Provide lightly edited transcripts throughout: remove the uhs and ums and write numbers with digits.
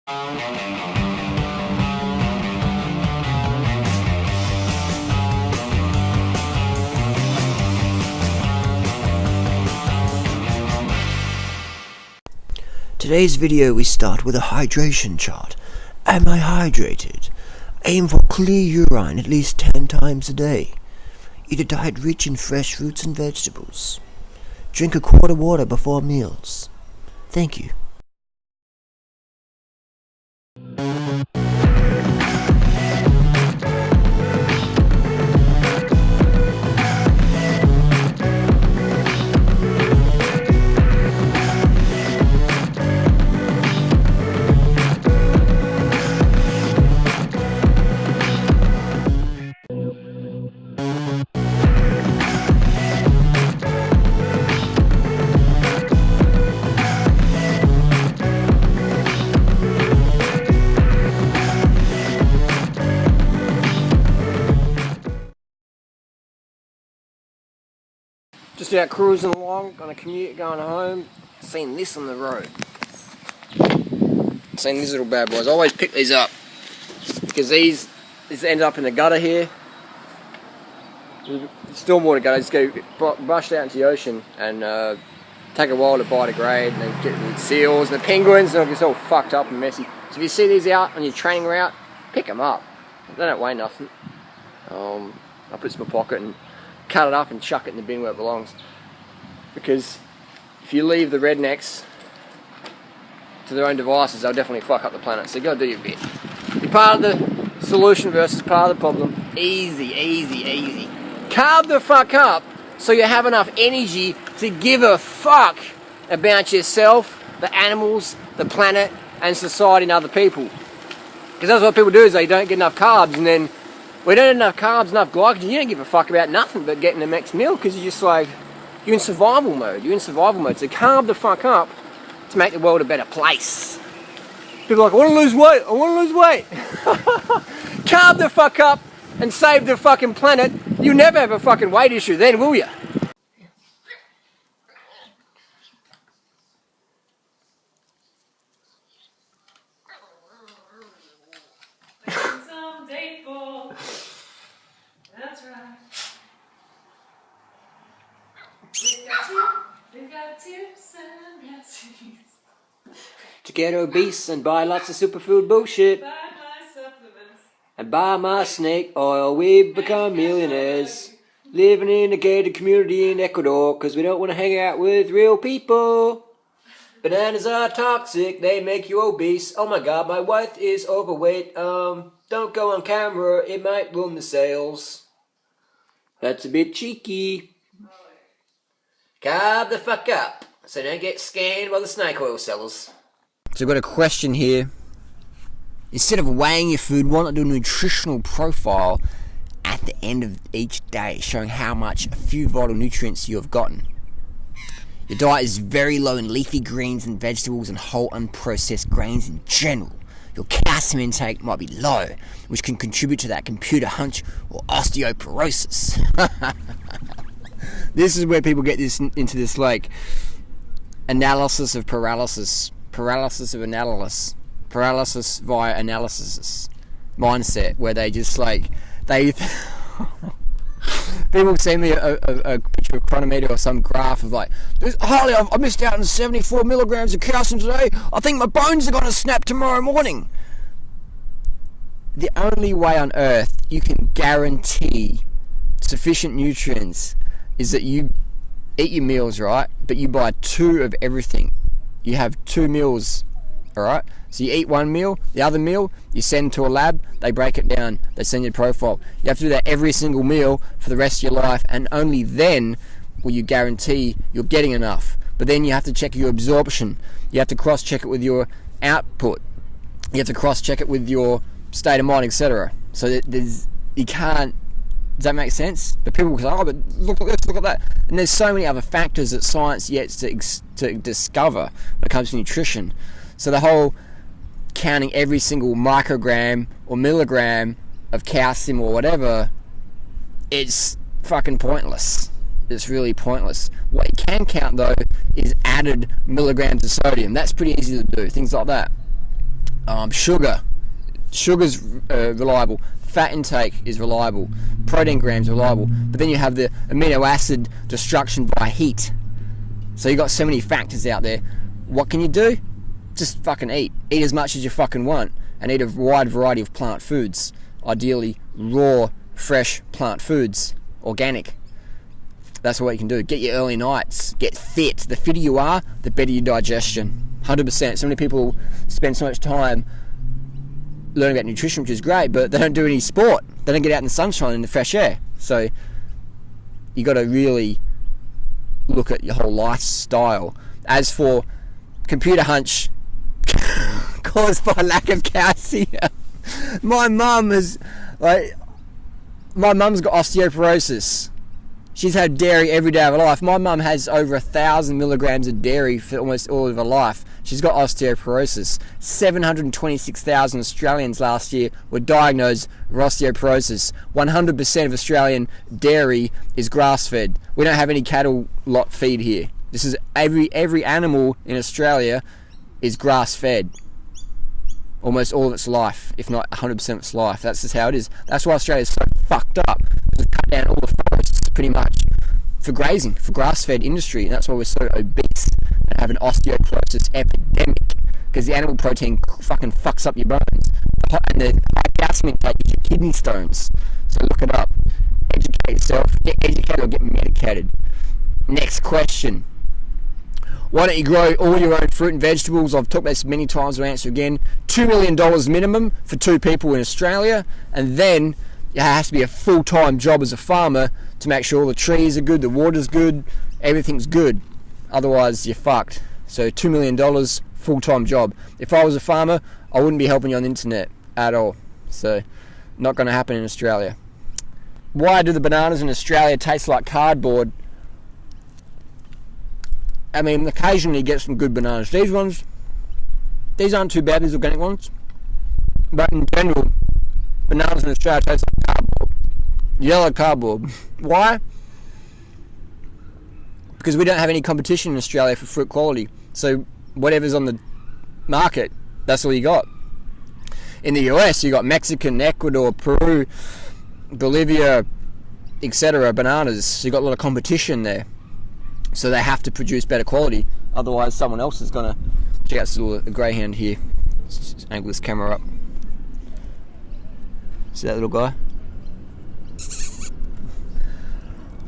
Today's video we start with a hydration chart. Am I hydrated? Aim for clear urine at least 10 times a day. Eat a diet rich in fresh fruits and vegetables. Drink a quart of water before meals. Thank you. Just out cruising along, on a commute, going home, seen this on the road. Seen these little bad boys. I always pick these up because these end up in the gutter here. Stormwater gutter, just go brushed out into the ocean and take a while to biodegrade, and then get the seals and the penguins, and it gets all fucked up and messy. So if you see these out on your training route, pick them up. They don't weigh nothing. I put this in my pocket and cut it up and chuck it in the bin where it belongs. Because if you leave the rednecks to their own devices, they'll definitely fuck up the planet. So you gotta do your bit. Be part of the solution versus part of the problem. Easy, easy, easy. Carb the fuck up so you have enough energy to give a fuck about yourself, the animals, the planet, and society and other people. Because that's what people do, is they don't get enough carbs, and then we don't have enough carbs, enough glycogen, you don't give a fuck about nothing but getting the next meal, because you're just like, you're in survival mode. You're in survival mode. So carb the fuck up to make the world a better place. People are like, I want to lose weight. I want to lose weight. Carb the fuck up and save the fucking planet. You'll never have a fucking weight issue then, will you? That's right. We've got tips and recipes. To get obese and buy lots of superfood bullshit. Buy my supplements. And buy my snake oil. We become millionaires. Living in a gated community in Ecuador, because we don't want to hang out with real people. Bananas are toxic, they make you obese. Oh my god, my wife is overweight. Don't go on camera, it might ruin the sales. That's a bit cheeky. Carb the fuck up, so don't get scammed by the snake oil sellers. So I've got a question here. Instead of weighing your food, why not do a nutritional profile at the end of each day, showing how much a few vital nutrients you have gotten? Your diet is very low in leafy greens and vegetables and whole unprocessed grains in general. Your calcium intake might be low, which can contribute to that computer hunch or osteoporosis. This is where people get into this like analysis of paralysis of analysis, paralysis via analysis mindset, where they just like people send me a picture of chronometer or some graph of like, Harley, I missed out on 74 milligrams of calcium today. I think my bones are going to snap tomorrow morning. The only way on earth you can guarantee sufficient nutrients is that you eat your meals, right? But you buy 2 of everything. You have 2 meals, alright? So you eat 1 meal, the other meal, you send to a lab, they break it down, they send you a profile. You have to do that every single meal for the rest of your life, and only then will you guarantee you're getting enough. But then you have to check your absorption. You have to cross-check it with your output. You have to cross-check it with your state of mind, etc. So you can't. Does that make sense? But people go, oh, but look at this, look at that. And there's so many other factors that science yet to discover when it comes to nutrition. So the whole counting every single microgram or milligram of calcium or whatever, it's fucking pointless. It's really pointless. What you can count though is added milligrams of sodium. That's pretty easy to do, things like that. Sugar's reliable. Fat intake is reliable. Protein grams are reliable. But then you have the amino acid destruction by heat. So you got so many factors out there. What can you do? Just fucking eat. Eat as much as you fucking want. And eat a wide variety of plant foods. Ideally, raw, fresh plant foods. Organic. That's what you can do. Get your early nights. Get fit. The fitter you are, the better your digestion. 100%. So many people spend so much time learning about nutrition, which is great, but they don't do any sport. They don't get out in the sunshine and the fresh air. So you got to really look at your whole lifestyle. As for computer hunch caused by lack of calcium, my mum's got osteoporosis. She's had dairy every day of her life. My mum has over 1,000 milligrams of dairy for almost all of her life. She's got osteoporosis. 726,000 Australians last year were diagnosed with osteoporosis. 100% of Australian dairy is grass-fed. We don't have any cattle lot feed here. This is every animal in Australia is grass-fed. Almost all of its life, if not 100% of its life. That's just how it is. That's why Australia is so fucked up. We've cut down all the forests pretty much for grazing, for grass-fed industry, and that's why we're so obese and have an osteoporosis epidemic, because the animal protein fucking fucks up your bones, and the high calcium intake gives you kidney stones. So look it up. Educate yourself. Get educated or get medicated. Next question. Why don't you grow all your own fruit and vegetables? I've talked about this many times. I'll answer again. $2 million minimum for 2 people in Australia, and then it has to be a full-time job as a farmer to make sure all the trees are good, the water's good, everything's good. Otherwise, you're fucked. So $2 million, full-time job. If I was a farmer, I wouldn't be helping you on the internet at all. So, not going to happen in Australia. Why do the bananas in Australia taste like cardboard? I mean, occasionally you get some good bananas. These aren't too bad, these organic ones. But in general, bananas in Australia taste like cardboard. Yellow cardboard. Why? Because we don't have any competition in Australia for fruit quality. So whatever's on the market, that's all you got. In the US, you got Mexican, Ecuador, Peru, Bolivia, etc. bananas. So you got a lot of competition there. So they have to produce better quality. Otherwise, someone else is going to... Check out this little greyhound here. Let's just angle this camera up. See that little guy?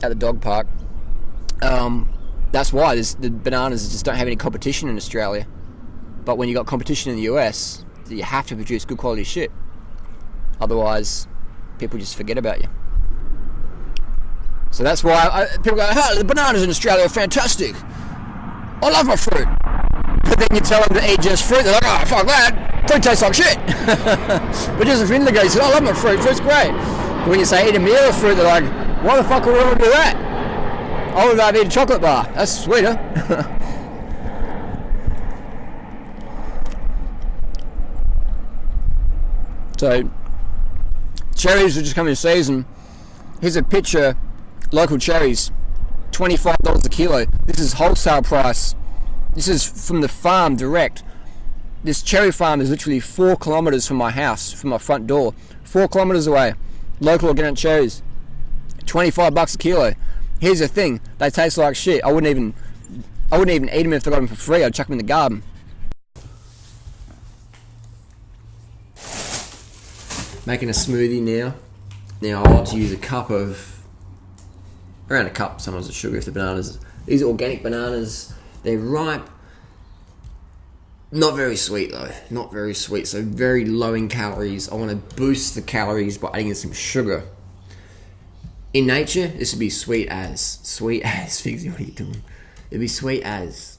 At the dog park. That's why the bananas just don't have any competition in Australia. But when you got competition in the US, you have to produce good quality shit. Otherwise, people just forget about you. So that's why people go, "Oh, the bananas in Australia are fantastic. I love my fruit." But then you tell them to eat just fruit, they're like, "Oh, fuck that. Fruit tastes like shit." But just a indigo, you say, "I love my fruit. Fruit's great." But when you say eat a meal of fruit, they're like, "Why the fuck would I want to do that? I would rather eat a chocolate bar. That's sweeter." So, cherries are just coming in season. Here's a picture. Local cherries, $25 a kilo. This is wholesale price. This is from the farm direct. This cherry farm is literally 4 kilometers from my house, from my front door. 4 kilometers away. Local organic cherries. $25 a kilo. Here's the thing, they taste like shit. I wouldn't even eat them if I got them for free. I'd chuck them in the garden. Making a smoothie now. Now I like to use around a cup, sometimes of sugar if the bananas. These are organic bananas. They're ripe. Not very sweet though. Not very sweet. So very low in calories. I want to boost the calories by adding in some sugar. In nature, this would be sweet as. Figsy, what are you doing? It'd be sweet as.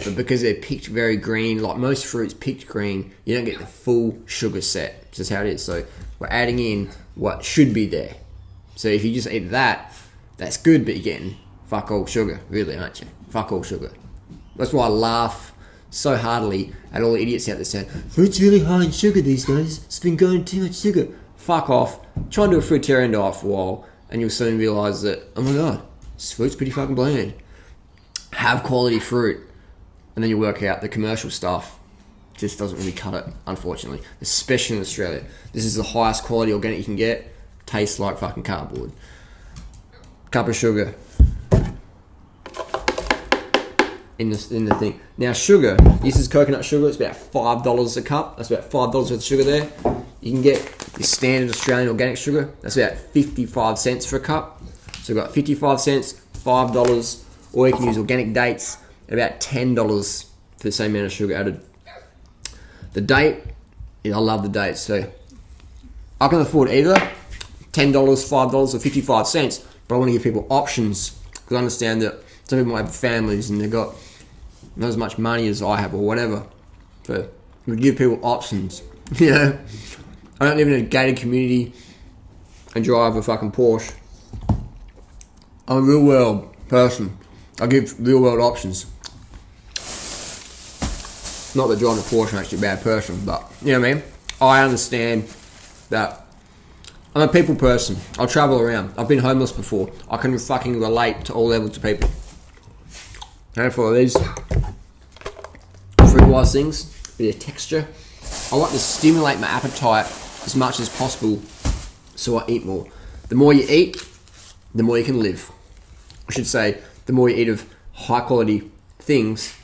But because they're picked very green, like most fruits picked green, you don't get the full sugar set. It's just how it is. So we're adding in what should be there. So if you just eat that, that's good, but you're getting fuck all sugar, really, aren't you? Fuck all sugar. That's why I laugh so heartily at all the idiots out there saying, "Fruit's really high in sugar these days. It's been going too much sugar." Fuck off. Try and do a fruitarian diet for a while, and you'll soon realise that, oh my god, this fruit's pretty fucking bland. Have quality fruit, and then you work out the commercial stuff. just doesn't really cut it, unfortunately. Especially in Australia. This is the highest quality organic you can get. Tastes like fucking cardboard. Cup of sugar. In the thing. Now sugar, this is coconut sugar, it's about $5 a cup. That's about $5 worth of sugar there. You can get your standard Australian organic sugar. That's about 55 cents for a cup. So we've got 55 cents, $5, or you can use organic dates at about $10 for the same amount of sugar added. The date, I love the dates, so I can afford either $10, $5, or 55 cents, but I want to give people options, because I understand that some people might have families and they've got not as much money as I have or whatever. So we give people options, you know. I don't live in a gated community and drive a fucking Porsche. I'm a real world person. I give real world options. Not that driving a Porsche makes you a bad person, but you know what I mean? I understand that I'm a people person. I'll travel around. I've been homeless before. I can fucking relate to all levels of people. And for these fruit-wise things, bit of texture. I like to stimulate my appetite as much as possible so I eat more. The more you eat, the more you can live. I should say, the more you eat of high-quality things,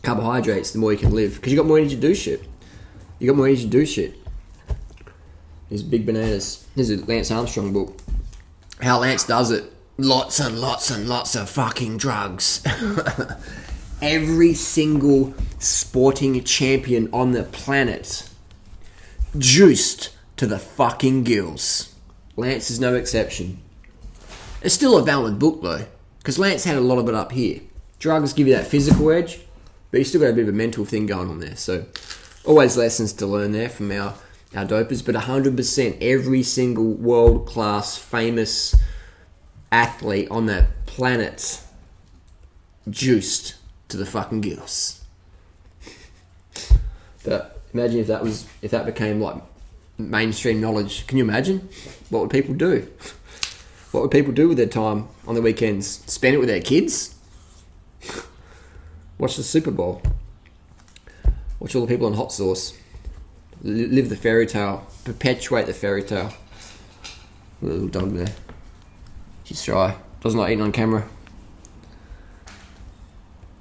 carbohydrates, the more you can live. Because you got more energy to do shit. These big bananas. This is a Lance Armstrong book. How Lance does it. Lots and lots and lots of fucking drugs. Every single sporting champion on the planet juiced to the fucking gills. Lance is no exception. It's still a valid book though, because Lance had a lot of it up here. Drugs give you that physical edge, but you still got a bit of a mental thing going on there. So always lessons to learn there from our dopers, but 100% every single world-class famous athlete on that planet juiced to the fucking gills. But imagine if that became like mainstream knowledge. Can you imagine? What would people do? What would people do with their time on the weekends? Spend it with their kids? Watch the Super Bowl. Watch all the people on hot sauce. Live the fairy tale. Perpetuate the fairy tale. Little dog there. She's shy. Doesn't like eating on camera.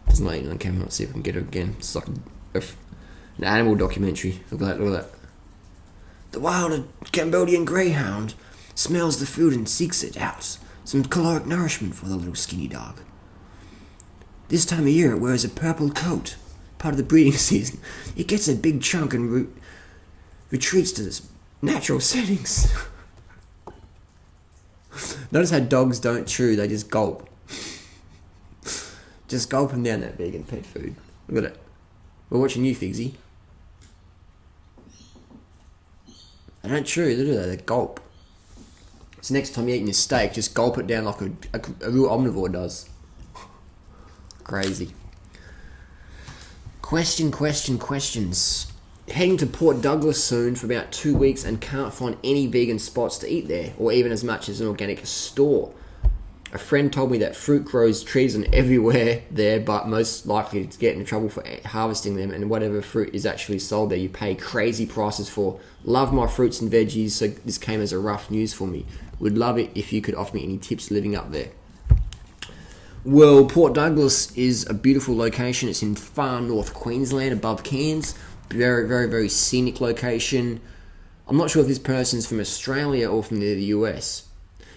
Let's see if we can get her again. It's like an animal documentary. Look at that. The wild Cambodian greyhound smells the food and seeks it out. Some caloric nourishment for the little skinny dog. This time of year it wears a purple coat. Part of the breeding season. It gets a big chunk and retreats to its natural settings. Notice how dogs don't chew, they just gulp. Just gulping down that vegan pet food. Look at it. We're watching you, Figsy. They don't chew, do they? They gulp. So next time you're eating your steak, just gulp it down like a real omnivore does. Crazy. Questions. Heading to Port Douglas soon for about 2 weeks and can't find any vegan spots to eat there, or even as much as an organic store. A friend told me that fruit grows trees and everywhere there, but most likely to get into trouble for harvesting them, and whatever fruit is actually sold there you pay crazy prices for. Love my fruits and veggies, so this came as a rough news for me. Would love it if you could offer me any tips living up there. Well, Port Douglas is a beautiful location. It's in far north Queensland, above Cairns. Very, very, very scenic location. I'm not sure if this person's from Australia or from the US.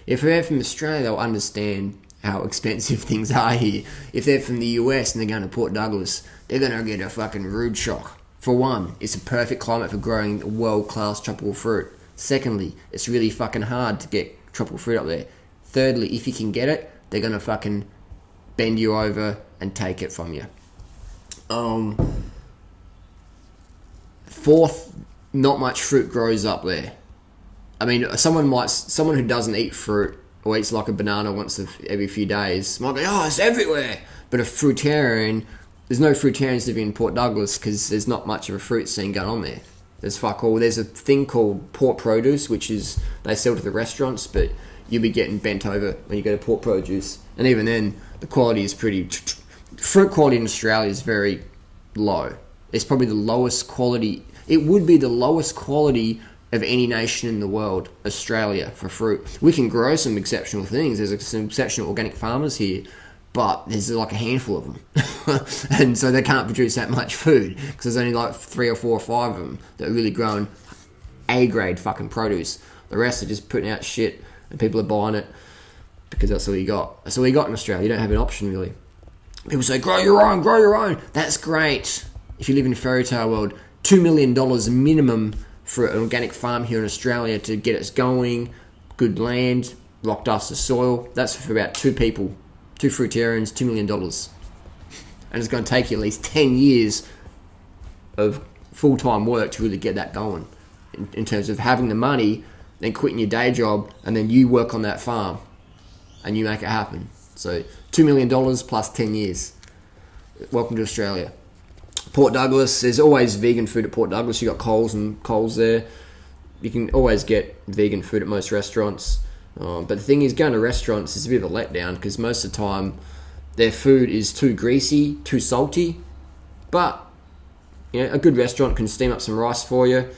If they're from Australia, they'll understand how expensive things are here. If they're from the US and they're going to Port Douglas, they're going to get a fucking rude shock. For one, it's a perfect climate for growing world-class tropical fruit. Secondly, it's really fucking hard to get tropical fruit up there. Thirdly, if you can get it, they're going to fucking bend you over and take it from you. Fourth, not much fruit grows up there. I mean, someone who doesn't eat fruit or eats like a banana once every few days might go, oh, it's everywhere. But a fruitarian, there's no fruitarians living in Port Douglas because there's not much of a fruit scene going on there. There's fuck all. There's a thing called Port Produce, which is they sell to the restaurants, but you'll be getting bent over when you go to Port Produce. And even then, the quality is pretty... Fruit quality in Australia is very low. It's probably the lowest quality. It would be the lowest quality of any nation in the world, Australia, for fruit. We can grow some exceptional things. There's some exceptional organic farmers here, but there's like a handful of them. And so they can't produce that much food because there's only like 3 or 4 or 5 of them that are really growing A-grade fucking produce. The rest are just putting out shit and people are buying it because that's all you got. That's all you got in Australia. You don't have an option really. People say, grow your own. That's great. If you live in a fairy tale world, $2 million minimum for an organic farm here in Australia to get us going, good land, rock dust of soil. That's for about 2 people, 2 fruitarians, $2 million. And it's going to take you at least 10 years of full-time work to really get that going in terms of having the money, then quitting your day job, and then you work on that farm and you make it happen. So $2 million plus 10 years. Welcome to Australia. Port Douglas, there's always vegan food at Port Douglas. You got Coles there. You can always get vegan food at most restaurants. But the thing is, going to restaurants is a bit of a letdown because most of the time their food is too greasy, too salty. But you know, a good restaurant can steam up some rice for you.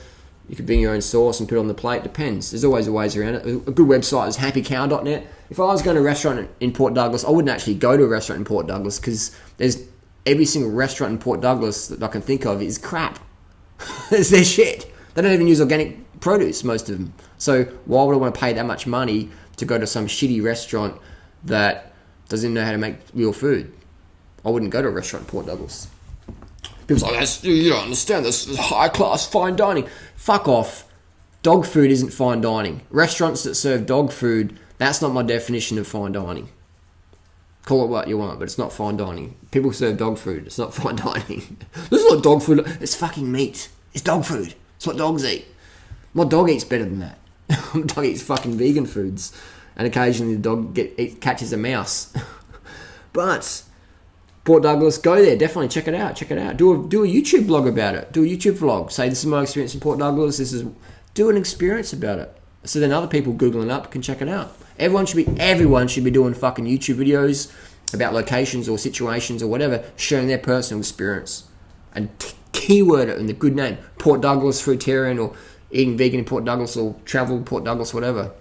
You could bring your own sauce and put it on the plate. Depends. There's always ways around it. A good website is happycow.net. If I was going to a restaurant in Port Douglas, I wouldn't actually go to a restaurant in Port Douglas because there's every single restaurant in Port Douglas that I can think of is crap. It's their shit. They don't even use organic produce, most of them. So why would I want to pay that much money to go to some shitty restaurant that doesn't know how to make real food? I wouldn't go to a restaurant in Port Douglas. People are like, you don't understand, this is high class fine dining. Fuck off. Dog food isn't fine dining. Restaurants that serve dog food, that's not my definition of fine dining. Call it what you want, but it's not fine dining. People serve dog food. It's not fine dining. This is not dog food. It's fucking meat. It's dog food. It's what dogs eat. My dog eats better than that. My dog eats fucking vegan foods. And occasionally the dog catches a mouse. But Port Douglas, go there. Definitely check it out. Do a YouTube blog about it. Do a YouTube vlog. Say, this is my experience in Port Douglas. Do an experience about it. So then other people Googling up can check it out. Everyone should be doing fucking YouTube videos about locations or situations or whatever, sharing their personal experience. And keyword it in the good name. Port Douglas fruitarian, or eating vegan in Port Douglas, or travel Port Douglas, whatever.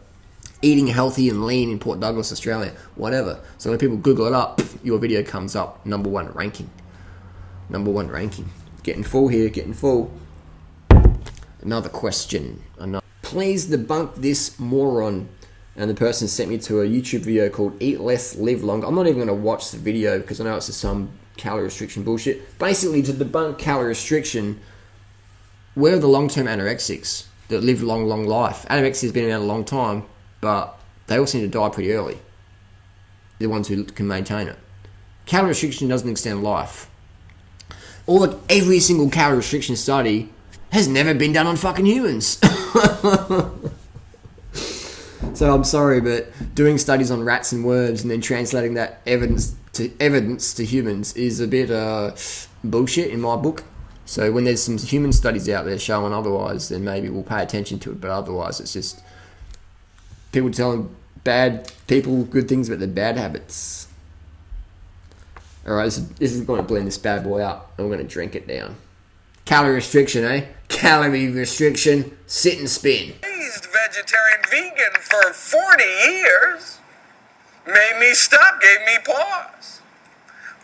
Eating healthy and lean in Port Douglas, Australia, whatever. So when people Google it up, your video comes up, number one ranking. Getting full here, getting full. Another question. Please debunk this moron. And the person sent me to a YouTube video called Eat Less, Live Longer. I'm not even going to watch the video because I know it's just some calorie restriction bullshit. Basically, to debunk calorie restriction, where are the long-term anorexics that live long life? Anorexia has been around a long time, but they all seem to die pretty early. They're the ones who can maintain it. Calorie restriction doesn't extend life. Every single calorie restriction study has never been done on fucking humans. So I'm sorry, but doing studies on rats and worms and then translating that evidence to humans is a bit bullshit in my book. So when there's some human studies out there showing otherwise, then maybe we'll pay attention to it. But otherwise, it's just people telling bad people good things about their bad habits. All right, this is going to blend this bad boy up, and we're going to drink it down. Calorie restriction, eh? Calorie restriction. Sit and spin. Vegetarian vegan for 40 years. Made me stop, gave me pause.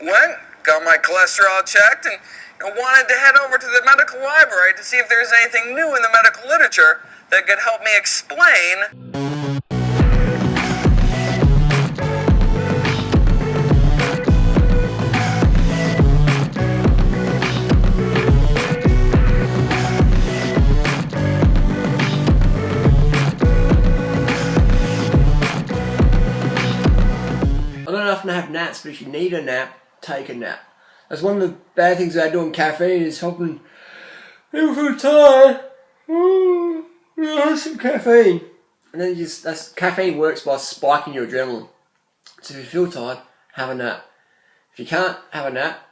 Went, got my cholesterol checked, and wanted to head over to the medical library to see if there's anything new in the medical literature that could help me explain. To have naps, but if you need a nap, take a nap. That's one of the bad things about doing caffeine, is helping people feel tired. Have some caffeine, and then caffeine works by spiking your adrenaline. So if you feel tired, have a nap. If you can't have a nap,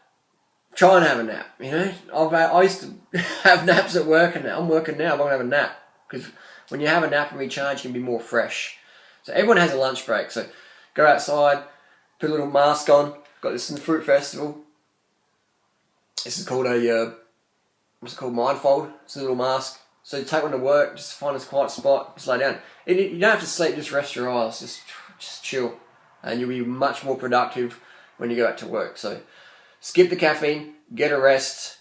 try and have a nap. You know, I used to have naps at work, and I'm working now. I'm gonna have a nap because when you have a nap and recharge, you can be more fresh. So everyone has a lunch break. So go outside. Put a little mask on. Got this in the Fruit Festival. This is called a what's it called, Mindfold. It's a little mask. So you take one to work, just find a quiet spot, just lay down. And you don't have to sleep, just rest your eyes, just chill. And you'll be much more productive when you go back to work. So skip the caffeine, get a rest,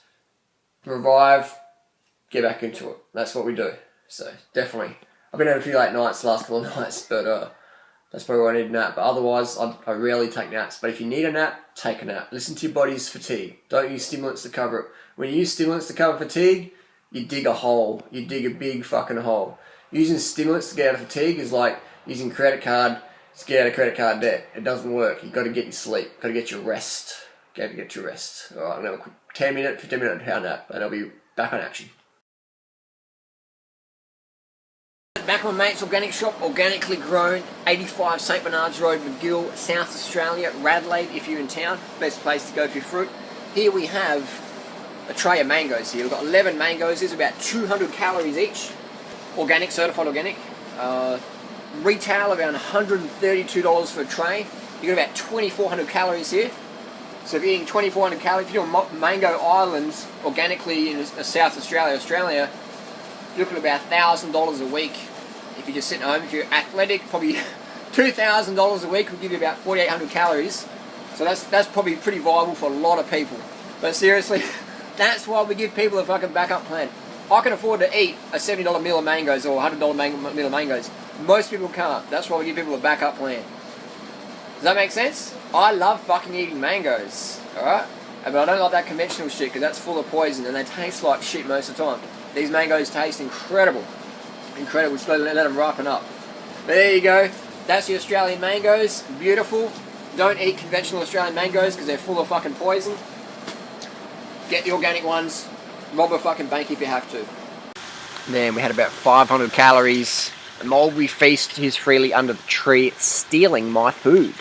revive, get back into it. That's what we do. So definitely. I've been having a few late nights the last couple of nights, but that's probably why I need a nap. But otherwise, I rarely take naps. But if you need a nap, take a nap. Listen to your body's fatigue. Don't use stimulants to cover it. When you use stimulants to cover fatigue, you dig a hole. You dig a big fucking hole. Using stimulants to get out of fatigue is like using credit card to get out of credit card debt. It doesn't work. You've got to get your sleep. Got to get your rest. Got to get your rest. Alright, I'm going to have a quick 10-minute, 15-minute power nap, and I'll be back on action. Back at my mate's organic shop, organically grown, 85 St Bernard's Road, McGill, South Australia, Radelaide if you're in town, best place to go for your fruit. Here we have a tray of mangoes here. We've got 11 mangoes, there's about 200 calories each. Organic, certified organic. Retail around $132 for a tray. You got about 2,400 calories here. So if you're eating 2,400 calories, if you're doing mango islands organically in South Australia, you're looking at about $1,000 a week. If you're just sitting at home, if you're athletic, probably $2,000 a week will give you about 4,800 calories. So that's probably pretty viable for a lot of people. But seriously, that's why we give people a fucking backup plan. I can afford to eat a $70 meal of mangoes or a $100 meal of mangoes. Most people can't. That's why we give people a backup plan. Does that make sense? I love fucking eating mangoes, alright? But I don't like that conventional shit because that's full of poison and they taste like shit most of the time. These mangoes taste incredible. Incredible. Just let them ripen up. But there you go. That's the Australian mangoes. Beautiful. Don't eat conventional Australian mangoes because they're full of fucking poison. Get the organic ones. Rob a fucking bank if you have to. Then we had about 500 calories. A mulberry feast is freely under the tree, stealing my food.